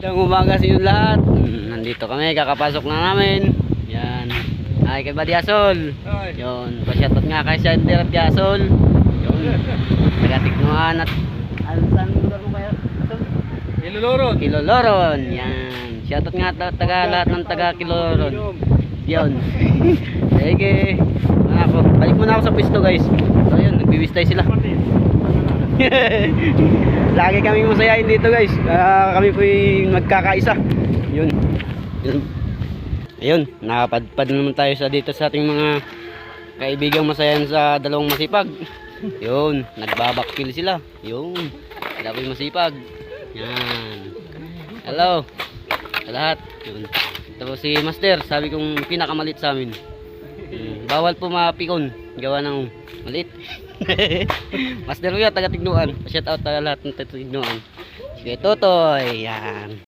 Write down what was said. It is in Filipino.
Magandang umaga sa inyo lahat. Nandito kami, kakapasok na namin. Yan. Ay, kay Buddy Asol. Yun, pasyatot nga kay Sander at Gasol. Yun. Taga-Tiknuan at saan lugar mo kayo? Kiloloron. Kiloloron. Yan. Shoutout nga taga lahat ng taga Kiloloron. Yun. Sige. Balik muna ako sa pwesto, guys. So yun, nagbibistay sila. Lagi kaming masayain dito, guys. Kami po yung magkakaisa. Yun. Ayun, nakapadpad naman tayo sa dito sa ating mga kaibigang masayahan sa dalawang masipag. Yun, nagbabakil sila. Yun, sila po yung masipag. Yan. Hello sa lahat. Yun. Ito po si Master, sabi kong pinakamalit sa amin. Bawal po mapikon, gawa ng malit. Master Kuya, taga Tignuan. Shout out taga lahat ng taga Tignuan. Sige, Totoy. Yan.